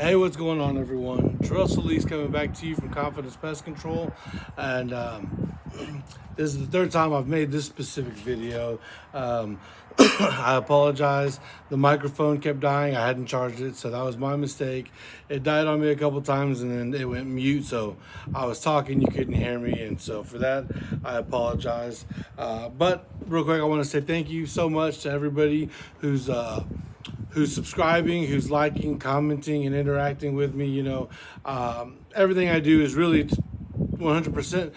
Hey, what's going on, everyone? Terrell Solis coming back to you from Confidence Pest Control, and this is the third time I've made this specific video. I apologize. The microphone kept dying. I hadn't charged it, so that was my mistake. It died on me a couple times, and then it went mute. So I was talking, you couldn't hear me, and so for that, I apologize. But real quick, I want to say thank you so much to everybody who's subscribing, who's liking, commenting, and interacting with me. Everything I do is really 100%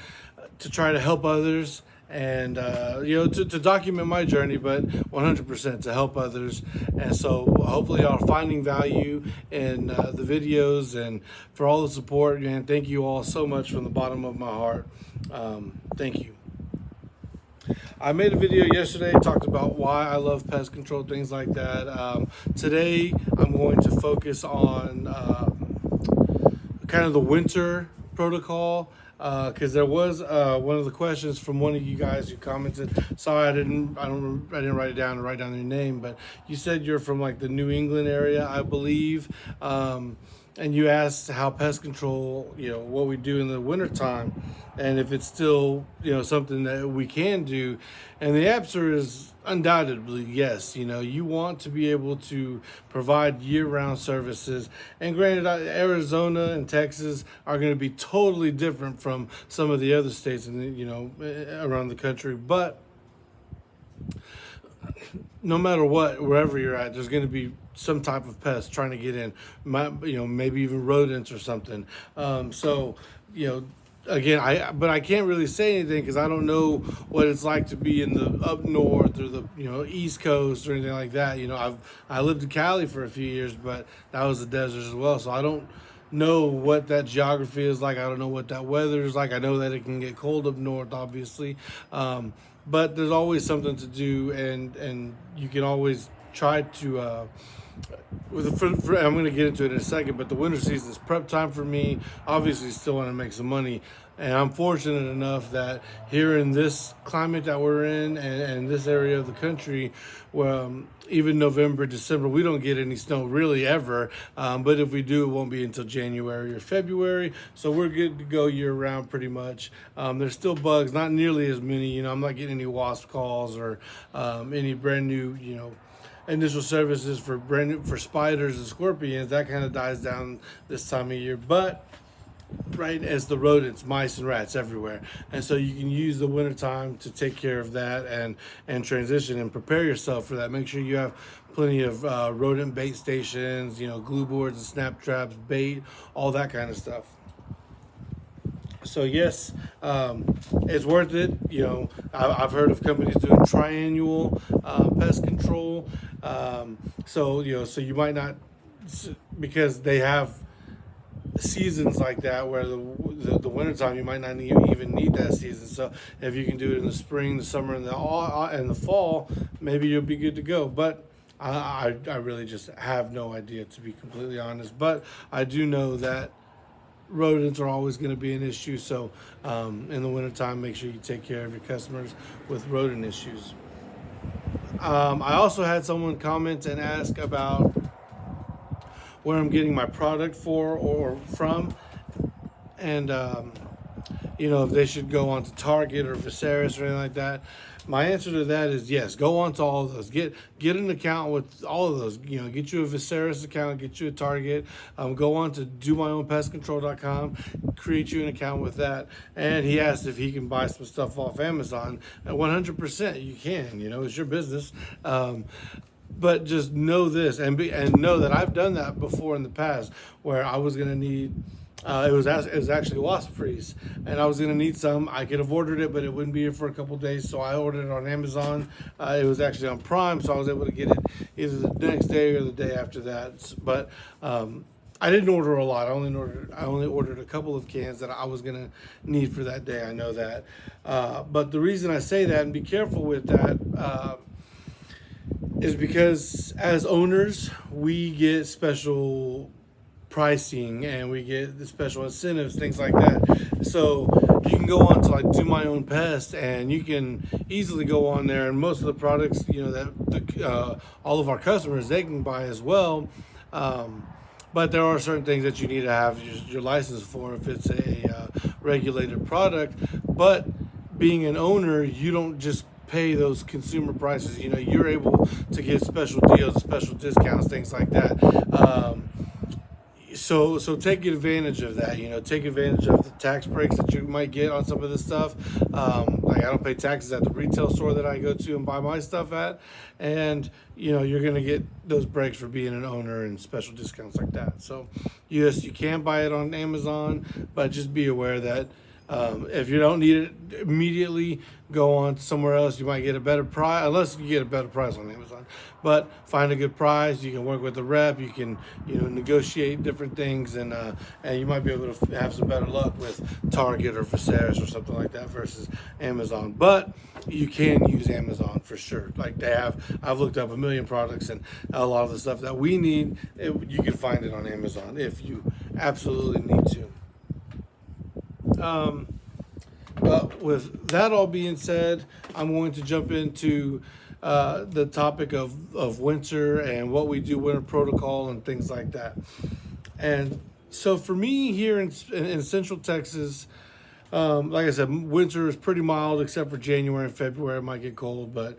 to try to help others and to document my journey, but 100% to help others. And so hopefully y'all are finding value in the videos, and for all the support, man. Thank you all so much from the bottom of my heart. Thank you. I made a video yesterday, talked about why I love pest control, things like that. Today, I'm going to focus on kind of the winter protocol, because there was one of the questions from one of you guys who commented. Sorry, I didn't write it down and write down your name, but you said you're from like the New England area, I believe. And you asked how pest control, what we do in the wintertime, and if it's still, something that we can do. And the answer is undoubtedly yes. You want to be able to provide year-round services. And granted, Arizona and Texas are going to be totally different from some of the other states around the country. But no matter what, wherever you're at, there's going to be some type of pest trying to get in, maybe even rodents or something. Again, I can't really say anything because I don't know what it's like to be in the up north or the East Coast or anything like that. I lived in Cali for a few years, but that was the desert as well, so I don't know what that geography is like. I don't know what that weather is like. I know that it can get cold up north, obviously, but there's always something to do, and you can always try to. I'm going to get into it in a second, but the winter season is prep time for me. Obviously, still want to make some money, and I'm fortunate enough that here in this climate that we're in, and this area of the country, where even November, December, we don't get any snow really ever. But if we do, it won't be until January or February. So we're good to go year round, pretty much. There's still bugs, not nearly as many. I'm not getting any wasp calls or any brand new, initial services for spiders and scorpions. That kind of dies down this time of year, but right as the rodents, mice and rats everywhere. And so you can use the wintertime to take care of that and transition and prepare yourself for that. Make sure you have plenty of rodent bait stations, glue boards and snap traps, bait, all that kind of stuff. So yes, it's worth it. I've heard of companies doing triannual pest control. So you might not, because they have seasons like that where the wintertime you might not even need that season. So if you can do it in the spring, the summer, and the fall, maybe you'll be good to go. But I really just have no idea, to be completely honest. But I do know that rodents are always going to be an issue. So in the wintertime, make sure you take care of your customers with rodent issues. I also had someone comment and ask about where I'm getting my product or from, and if they should go on to Target or Viserys or anything like that. My answer to that is yes. Go on to all of those. Get an account with all of those. Get you a Viserys account, get you a Target. Go on to domyownpestcontrol.com, create you an account with that. And he asked if he can buy some stuff off Amazon. 100% you can. It's your business. But just know this, and know that I've done that before in the past, where I was gonna need. It was actually wasp freeze, and I was gonna need some. I could have ordered it, but it wouldn't be here for a couple days, so I ordered it on Amazon. It was actually on Prime, so I was able to get it either the next day or the day after that. But I didn't order a lot. I only ordered a couple of cans that I was gonna need for that day. I know that, but the reason I say that, and be careful with that, is because as owners, we get special pricing and we get the special incentives, things like that. So you can go on to like Do My Own Pest, and you can easily go on there, and most of the products that all of our customers, they can buy as well. but there are certain things that you need to have your license for if it's a regulated product. But being an owner, you don't just pay those consumer prices. You know, you're able to get special deals, special discounts, things like that. So take advantage of that. You know, take advantage of the tax breaks that you might get on some of this stuff. Like I don't pay taxes at the retail store that I go to and buy my stuff at, and you know you're gonna get those breaks for being an owner and special discounts like that. So yes, you can buy it on Amazon, but just be aware that if you don't need it immediately, go on somewhere else. You might get a better price, unless you get a better price on Amazon. But find a good price. You can work with the rep. You can, you know, negotiate different things, and you might be able to have some better luck with Target or Viserys or something like that versus Amazon. But you can use Amazon for sure. Like they have, I've looked up a million products, and a lot of the stuff that we need, you can find it on Amazon if you absolutely need to. But with that all being said, I'm going to jump into the topic of winter and what we do, winter protocol and things like that. And so for me here in Central Texas, like I said, winter is pretty mild except for January and February. It might get cold, but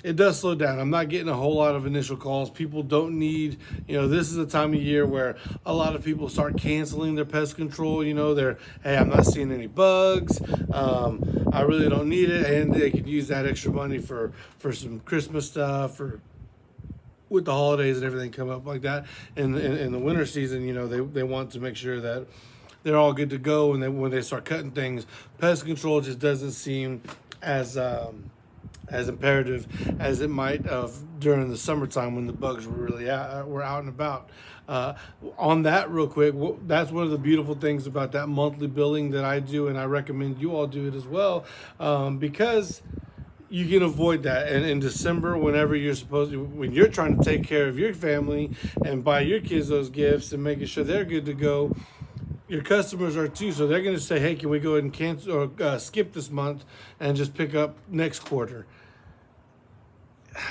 it does slow down. I'm not getting a whole lot of initial calls. People don't need, you know, this is a time of year where a lot of people start canceling their pest control. You know, hey, I'm not seeing any bugs. I really don't need it. And they could use that extra money for some Christmas stuff or with the holidays and everything come up like that. In the winter season, you know, they want to make sure that they're all good to go. And then when they start cutting things, pest control just doesn't seem as imperative as it might have during the summertime when the bugs were really were out and about. On that real quick, that's one of the beautiful things about that monthly billing that I do, and I recommend you all do it as well, because you can avoid that. And in December, whenever when you're trying to take care of your family and buy your kids those gifts and making sure they're good to go, your customers are too. So they're going to say, hey, can we go ahead and cancel or skip this month and just pick up next quarter?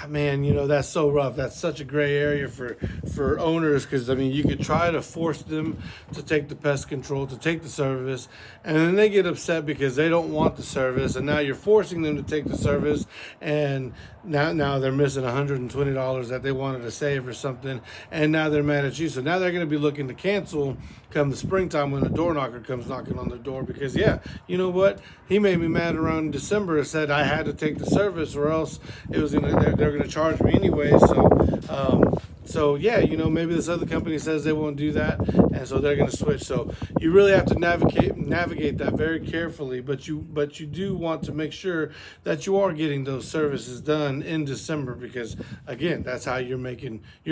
Man, you know, that's so rough. That's such a gray area for owners, because I mean, you could try to force them to take the pest control, to take the service, and then they get upset because they don't want the service, and now you're forcing them to take the service, and now they're missing $120 that they wanted to save or something, and now they're mad at you. So now they're going to be looking to cancel come the springtime when the door knocker comes knocking on their door, because yeah, you know what? He made me mad around December and said I had to take the service or else it was they're going to charge me anyway. So yeah, you know, maybe this other company says they won't do that, and so they're going to switch. So you really have to navigate that very carefully, but you do want to make sure that you are getting those services done in December, because again, that's how you're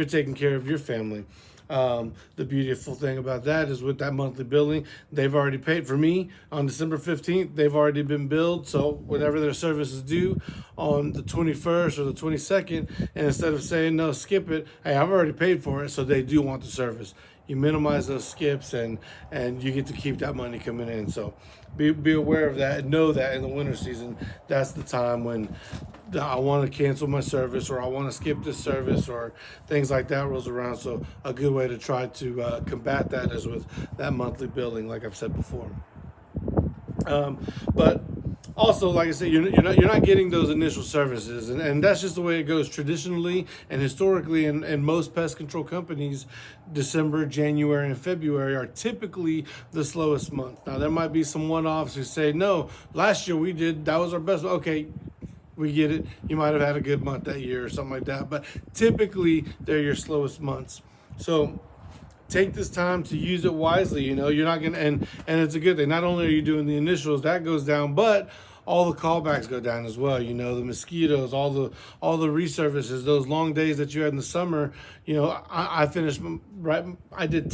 taking care of your family. The beautiful thing about that is with that monthly billing, they've already paid for me on December 15th. They've already been billed. So whenever their service is due on the 21st or the 22nd, and instead of saying, no, skip it, hey, I've already paid for it. So they do want the service. You minimize those skips and you get to keep that money coming in. So be aware of that and know that in the winter season, that's the time when I want to cancel my service or I want to skip this service or things like that rolls around. So a good way to try to combat that is with that monthly billing, like I've said before. But also, like I said, you're not getting those initial services, and that's just the way it goes traditionally and historically. In most pest control companies, December, January, and February are typically the slowest month. Now there might be some one-offs who say, no, last year that was our best. Okay, we get it. You might have had a good month that year or something like that, but typically they're your slowest months. So take this time to use it wisely. You know, you're not gonna, and it's a good thing. Not only are you doing the initials, that goes down, but all the callbacks go down as well. You know, the mosquitoes, all the resurfaces, those long days that you had in the summer. You know, I finished I did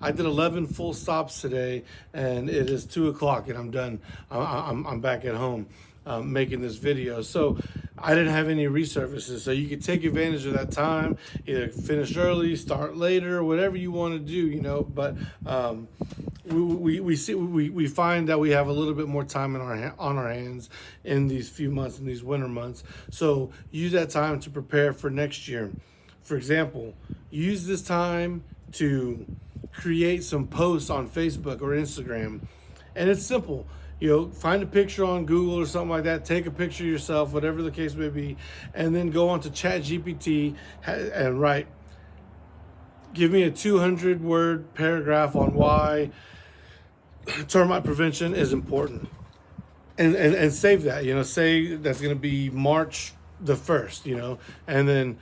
11 full stops today, and it is 2:00, and I'm done. I'm back at home. Making this video, so I didn't have any resurfaces. So you could take advantage of that time, either finish early, start later, whatever you want to do, you know. But we find that we have a little bit more time on our hands in these few months, in these winter months. So use that time to prepare for next year. for example, use this time to create some posts on Facebook or Instagram. And it's simple. Find a picture on Google or something like that, take a picture yourself, whatever the case may be, and then go on to ChatGPT and write, give me a 200-word paragraph on why termite prevention is important. And save that, say that's going to be March the 1st, and then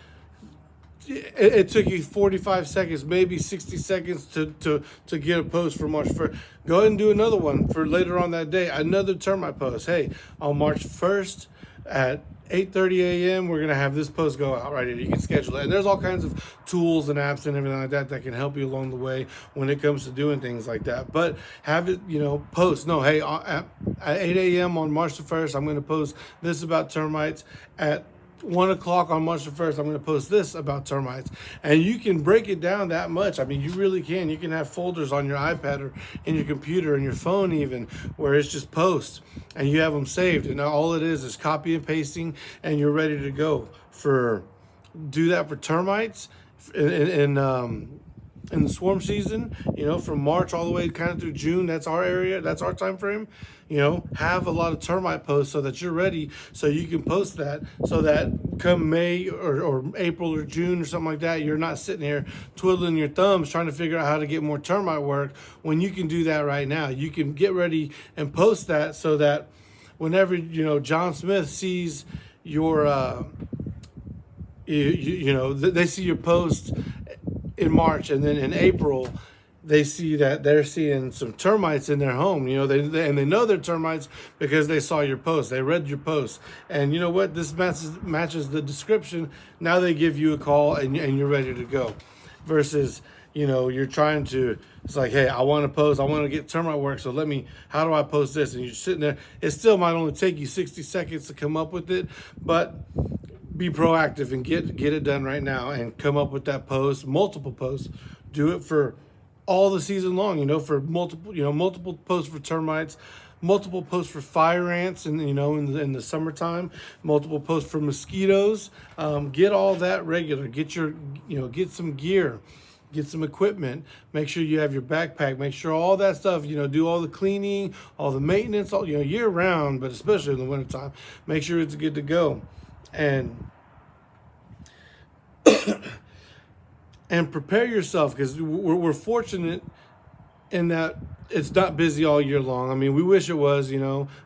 it took you 45 seconds, maybe 60 seconds to get a post for March 1st. Go ahead and do another one for later on that day, another termite post. Hey, on March 1st at 8:30 a.m., we're going to have this post go out right here. You can schedule it. And there's all kinds of tools and apps and everything like that can help you along the way when it comes to doing things like that. But have it, post. No, hey, at 8 a.m. on March the 1st, I'm going to post this about termites. At 1 o'clock on March the 1st, I'm going to post this about termites. And you can break it down that much. I mean, you really can. You can have folders on your iPad or in your computer and your phone even where it's just posts and you have them saved. And all it is copy and pasting and you're ready to go. Do that for termites in the swarm season, from March all the way kind of through June. That's our area. That's our time frame. Have a lot of termite posts so that you're ready, so you can post that, so that come May or April or June or something like that, you're not sitting here twiddling your thumbs trying to figure out how to get more termite work when you can do that right now. You can get ready and post that so that whenever, John Smith sees your, they see your post in March, and then in April they see that they're seeing some termites in their home. They know they're termites because they saw your post, they read your post, and you know what, this matches the description. Now they give you a call and you're ready to go. Versus you're trying to, it's like, hey, I want to post, I want to get termite work, so how do I post this? And you're sitting there, it still might only take you 60 seconds to come up with it, but be proactive and get it done right now and come up with that post, multiple posts. Do it for all the season long, for multiple posts for termites, multiple posts for fire ants, and in the summertime, multiple posts for mosquitoes. Get all that regular. Get get some gear, get some equipment. Make sure you have your backpack. Make sure all that stuff, do all the cleaning, all the maintenance, all year round, but especially in the wintertime. Make sure it's good to go. And and prepare yourself, because we're fortunate in that it's not busy all year long. I mean, we wish it was,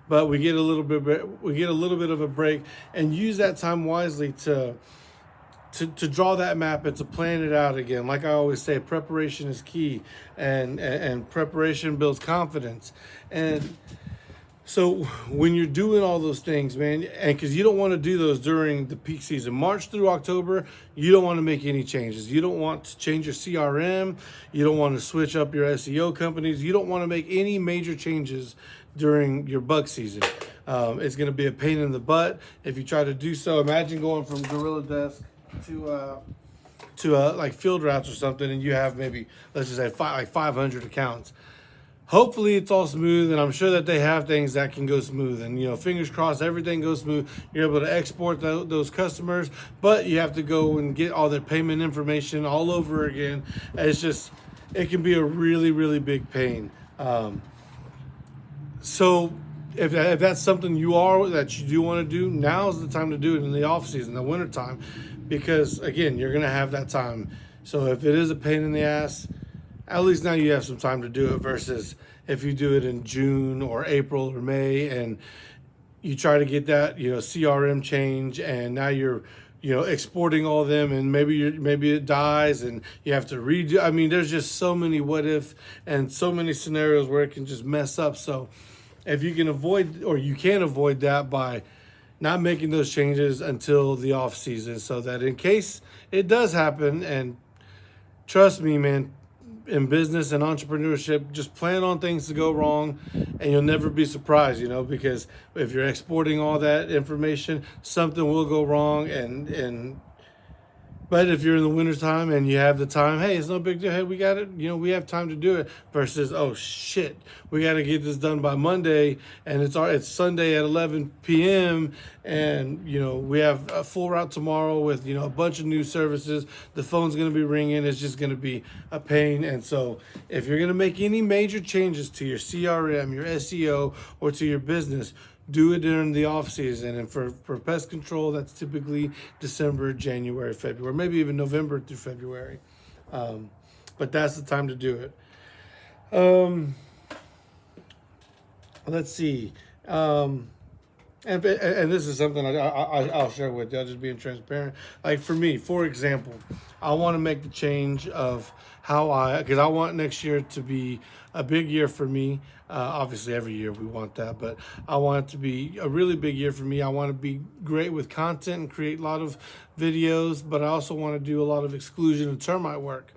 but we get a little bit of a break, and use that time wisely to draw that map and to plan it out again. Like I always say, preparation is key, and preparation builds confidence. And so when you're doing all those things, man, and because you don't want to do those during the peak season, March through October, you don't want to make any changes. You don't want to change your CRM. You don't want to switch up your SEO companies. You don't want to make any major changes during your bug season. It's going to be a pain in the butt if you try to do so. Imagine going from Gorilla Desk to like Field Routes or something, and you have maybe, let's just say 500 accounts. Hopefully it's all smooth, and I'm sure that they have things that can go smooth, and fingers crossed everything goes smooth. You're able to export those customers, but you have to go and get all their payment information all over again. It can be a really, really big pain. So if that's something that you do want to do, now's the time to do it, in the off season, the winter time, because again, you're gonna have that time. So if it is a pain in the ass, at least now you have some time to do it, versus if you do it in June or April or May and you try to get that, CRM change, and now you're, exporting all of them, and maybe it dies and you have to redo. I mean, there's just so many what if and so many scenarios where it can just mess up. So if you can avoid, or you can avoid that by not making those changes until the off season, so that in case it does happen, and trust me, man, in business and entrepreneurship, just plan on things to go wrong, and you'll never be surprised, because if you're exporting all that information, something will go wrong, and But if you're in the wintertime and you have the time, hey, it's no big deal. Hey, we got it. We have time to do it. Versus, oh shit, we got to get this done by Monday, and it's Sunday at 11 p.m. and we have a full route tomorrow with a bunch of new services. The phone's going to be ringing. It's just going to be a pain. And so, if you're going to make any major changes to your CRM, your SEO, or to your business, do it during the off season. And for pest control, that's typically December, January, February, maybe even November through February. But that's the time to do it. Let's see. And this is something I'll share with you. I'll just being transparent. Like for me, for example, I want to make the change of because I want next year to be a big year for me. Obviously, every year we want that, but I want it to be a really big year for me. I want to be great with content and create a lot of videos, but I also want to do a lot of exclusion and termite work.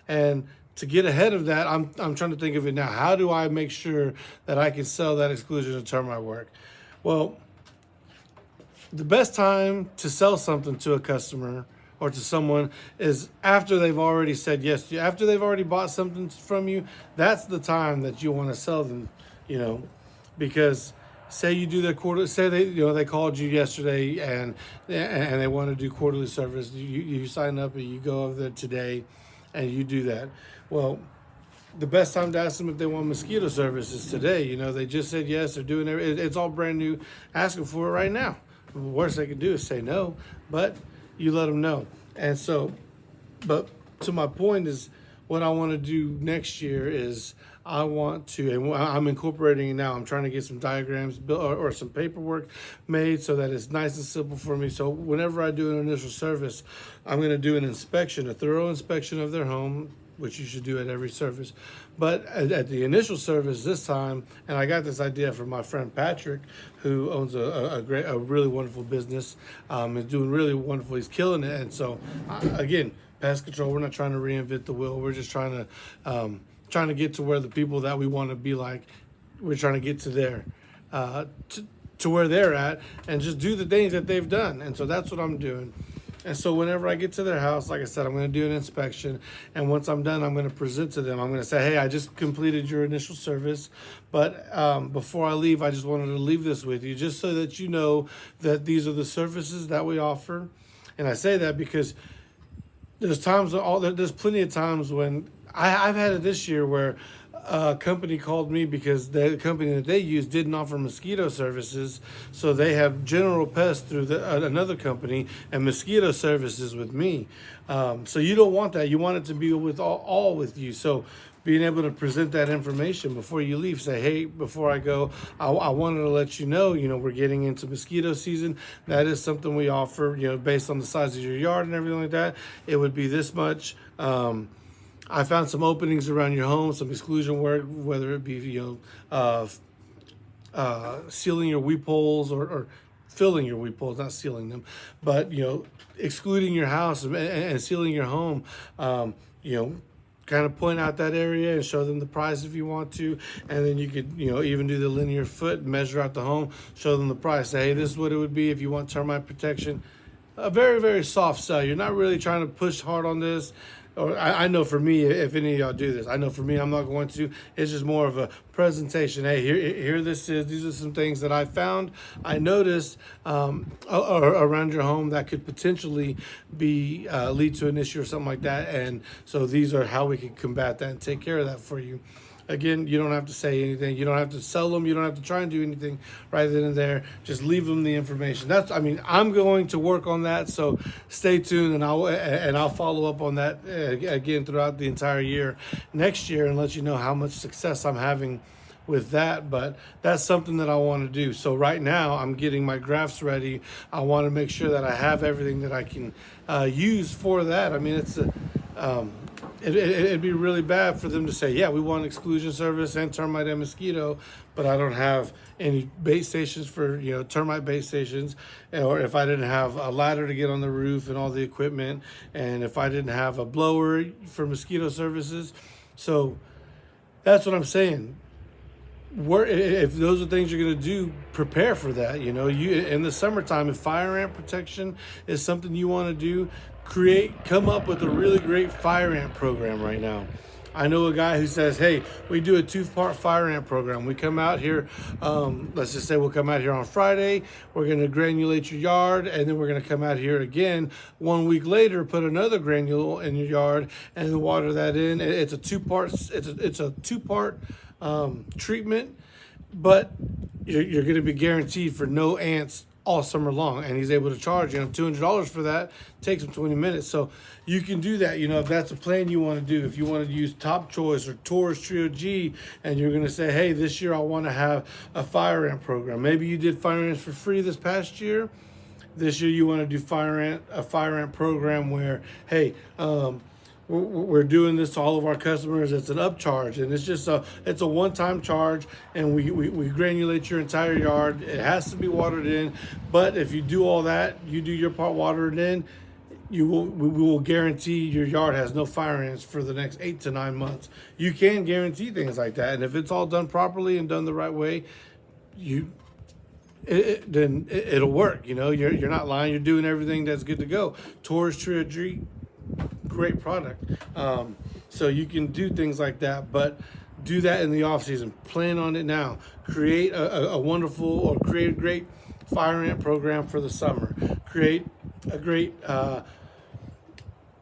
And to get ahead of that, I'm trying to think of it now. How do I make sure that I can sell that exclusion and termite work? Well, the best time to sell something to a customer or to someone is after they've already said yes to you, after they've already bought something from you. That's the time that you want to sell them, because say you do their quarter, say they called you yesterday and they want to do quarterly service. You sign up and you go over there today and you do that. Well, the best time to ask them if they want mosquito service is today. They just said yes, they're doing it. It's all brand new. Ask them for it right now. The worst they can do is say no, but you let them know. And so, but to my point is, what I want to do next year is I want to, and I'm incorporating it now. I'm trying to get some diagrams built or some paperwork made so that it's nice and simple for me. So whenever I do an initial service, I'm going to do an inspection, a thorough inspection of their home, which you should do at every service. But at the initial service this time, and I got this idea from my friend Patrick, who owns a really wonderful business, is doing really wonderful. He's killing it. And so, again, pest control, we're not trying to reinvent the wheel. We're just trying to get to where the people that we want to be like, we're trying to get to there, to where they're at, and just do the things that they've done. And so that's what I'm doing. And so whenever I get to their house, like I said, I'm going to do an inspection. And once I'm done, I'm going to present to them. I'm going to say, hey, I just completed your initial service. But before I leave, I just wanted to leave this with you, just so that you know that these are the services that we offer. And I say that because there's plenty of times when I've had it this year where a company called me because the company that they use didn't offer mosquito services, so they have general pest through another company and mosquito services with me. So you don't want that. You want it to be with all with you. So being able to present that information before you leave, say, hey, before I go, I wanted to let you know, we're getting into mosquito season. That is something we offer, based on the size of your yard and everything like that. It would be this much. I found some openings around your home, some exclusion work, whether it be, sealing your weep holes or filling your weep holes, not sealing them, but, excluding your house and sealing your home, kind of point out that area and show them the price if you want to. And then you could, even do the linear foot, measure out the home, show them the price. Say, hey, this is what it would be if you want termite protection. A very, very soft sell. You're not really trying to push hard on this. Or I know for me, if any of y'all do this, I know for me, I'm not going to. It's just more of a presentation. Hey, here this is. These are some things that I found. I noticed around your home that could potentially be lead to an issue or something like that. And so these are how we can combat that and take care of that for you. Again, you don't have to say anything. You don't have to sell them. You don't have to try and do anything right then and there. Just leave them the information. I'm going to work on that. So stay tuned, and I'll follow up on that again throughout the entire year next year and let you know how much success I'm having with that. But that's something that I want to do. So right now I'm getting my graphs ready. I want to make sure that I have everything that I can use for that. I mean, it'd be really bad for them to say, yeah, we want exclusion service and termite and mosquito, but I don't have any bait stations for, termite bait stations, or if I didn't have a ladder to get on the roof and all the equipment, and if I didn't have a blower for mosquito services. So that's what I'm saying. if those are things you're going to do, prepare for that. You know, you in the summertime, if fire ant protection is something you want to do, come up with a really great fire ant program right now. I know a guy who says, hey, we do a 2-part fire ant program. We come out here, let's just say we'll come out here on Friday. We're going to granulate your yard, and then we're going to come out here again 1 week later, put another granule in your yard, and then water that in. It's a 2-part. It's a 2-part treatment, but you're going to be guaranteed for no ants all summer long, and he's able to charge $200 for that. Takes him 20 minutes, so you can do that. If that's a plan you want to do, if you want to use Top Choice or Taurus Trio G, and you're going to say, hey, this year I want to have a fire ant program. Maybe you did fire ants for free this past year. This year you want to do a fire ant program where, hey, we're doing this to all of our customers. It's an upcharge, and it's a one-time charge, and we granulate your entire yard. It has to be watered in, but if you do all that, you do your part, water it in, we will guarantee your yard has no fire ants for the next 8 to 9 months. You can guarantee things like that, and if it's all done properly and done the right way, then it'll work. You're not lying. You're doing everything that's good to go. Taurus Trio G, great product. So you can do things like that, but do that in the off season. Plan on it now. Create a wonderful, or create a great fire ant program for the summer. Create a great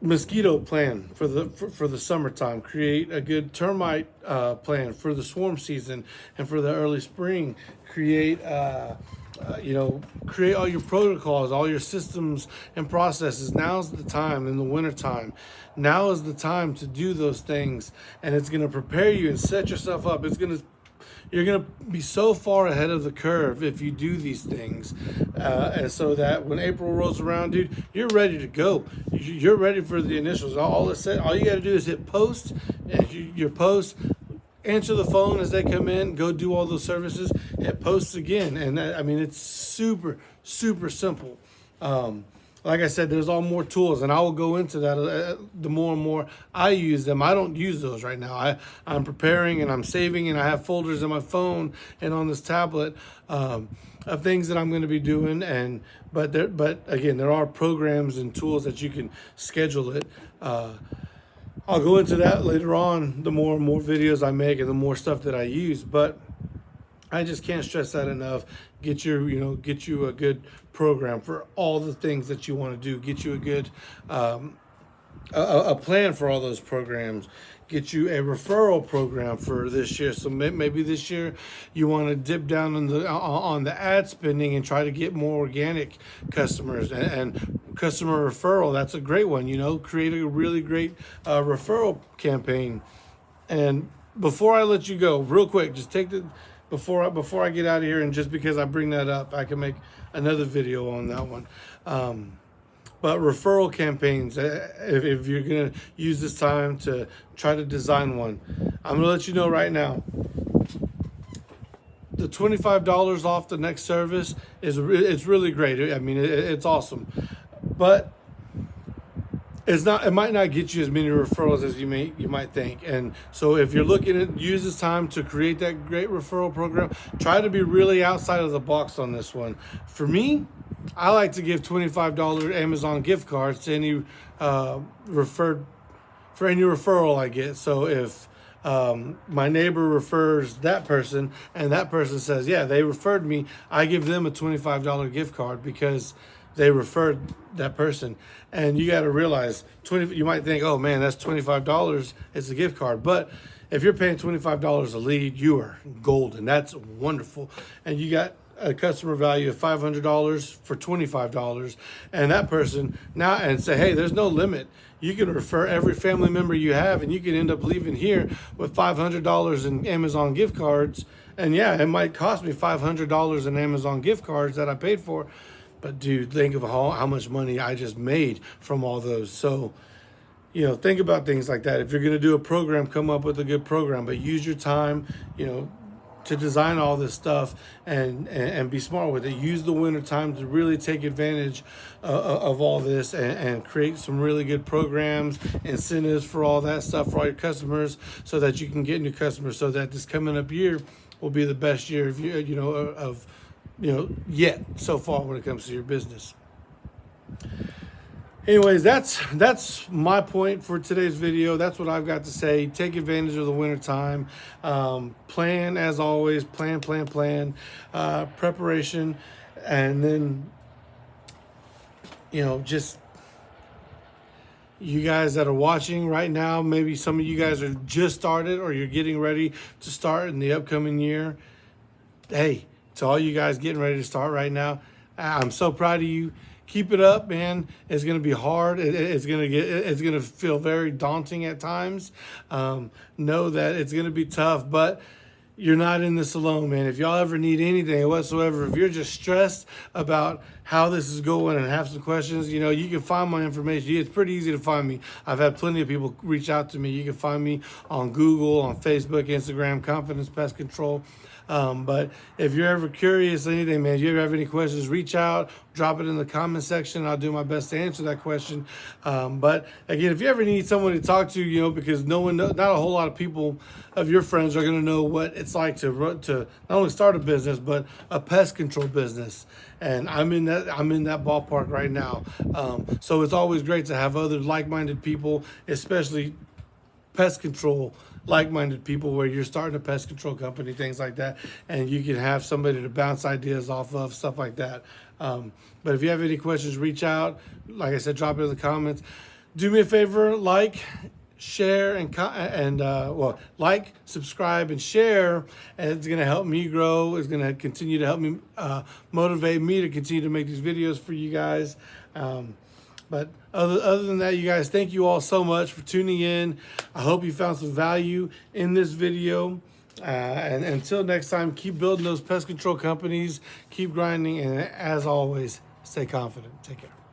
mosquito plan for the summertime. Create a good termite plan for the swarm season and for the early spring. Create create all your protocols, all your systems and processes. Now's the time in the wintertime. Now is the time to do those things, and it's going to prepare you and set yourself up. You're going to be so far ahead of the curve if you do these things. And so that when April rolls around, dude, you're ready to go. You're ready for the initials. All you got to do is hit post, and your post, answer the phone as they come in, go do all those services, hit post again. And it's super, super simple. Like I said, there's all more tools, and I will go into that the more and more I use them. I don't use those right now. I'm preparing and I'm saving, and I have folders in my phone and on this tablet of things that I'm going to be doing. But again, there are programs and tools that you can schedule it. I'll go into that later on, the more and more videos I make and the more stuff that I use. But I just can't stress that enough. Get you a good program for all the things that you want to do. Get you a good a plan for all those programs. Get you a referral program for this year. So maybe this year you want to dip down on the ad spending and try to get more organic customers and customer referral. That's a great one. Create a really great referral campaign. And before I let you go, real quick, just take before I get out of here, and just because I bring that up, I can make another video on that one. But referral campaigns, if you're going to use this time to try to design one, I'm going to let you know right now, the $25 off the next service it's really great. It's awesome. But it might not get you as many referrals as you might think. And so if you're looking at use this time to create that great referral program, try to be really outside of the box on this one. For me, I like to give $25 Amazon gift cards to any referral I get. So if my neighbor refers that person and that person says, yeah, they referred me, I give them a $25 gift card because they referred that person. And you got to realize, you might think, oh man, that's $25. It's a gift card. But if you're paying $25 a lead, you are golden. That's wonderful. And you got a customer value of $500 for $25. And that person now, and say, hey, there's no limit. You can refer every family member you have, and you can end up leaving here with $500 in Amazon gift cards. And yeah, it might cost me $500 in Amazon gift cards that I paid for. But dude, think of how much money I just made from all those. So, think about things like that. If you're going to do a program, come up with a good program, but use your time, to design all this stuff and be smart with it. Use the winter time to really take advantage of all this and create some really good programs, incentives for all that stuff for all your customers, so that you can get new customers, so that this coming up year will be the best year of yet so far when it comes to your business. Anyways, that's my point for today's video. That's what I've got to say. Take advantage of the winter time. Plan, as always. Plan. Preparation, and then just you guys that are watching right now. Maybe some of you guys are just started, or you're getting ready to start in the upcoming year. Hey, to all you guys getting ready to start right now, I'm so proud of you. Keep it up, man. It's gonna be hard. It's gonna feel very daunting at times. Know that it's gonna be tough, but you're not in this alone, man. If y'all ever need anything whatsoever, if you're just stressed about how this is going and have some questions, you can find my information. It's pretty easy to find me. I've had plenty of people reach out to me. You can find me on Google, on Facebook, Instagram, Confidence Pest Control. But if you're ever curious, anything, man, if you ever have any questions, reach out, drop it in the comment section. I'll do my best to answer that question. But again, if you ever need someone to talk to, because not a whole lot of people of your friends are going to know what it's like to not only start a business, but a pest control business. And I'm in that ballpark right now. So it's always great to have other like-minded people, especially pest control like-minded people, where you're starting a pest control company, things like that, and you can have somebody to bounce ideas off of, stuff like that. But if you have any questions, reach out. Like I said, drop it in the comments. Do me a favor, like, share, like, subscribe, and share. And it's going to help me grow. It's going to continue to help me motivate me to continue to make these videos for you guys. But other than that, you guys, thank you all so much for tuning in. I hope you found some value in this video. And until next time, keep building those pest control companies, keep grinding, and as always, stay confident. Take care.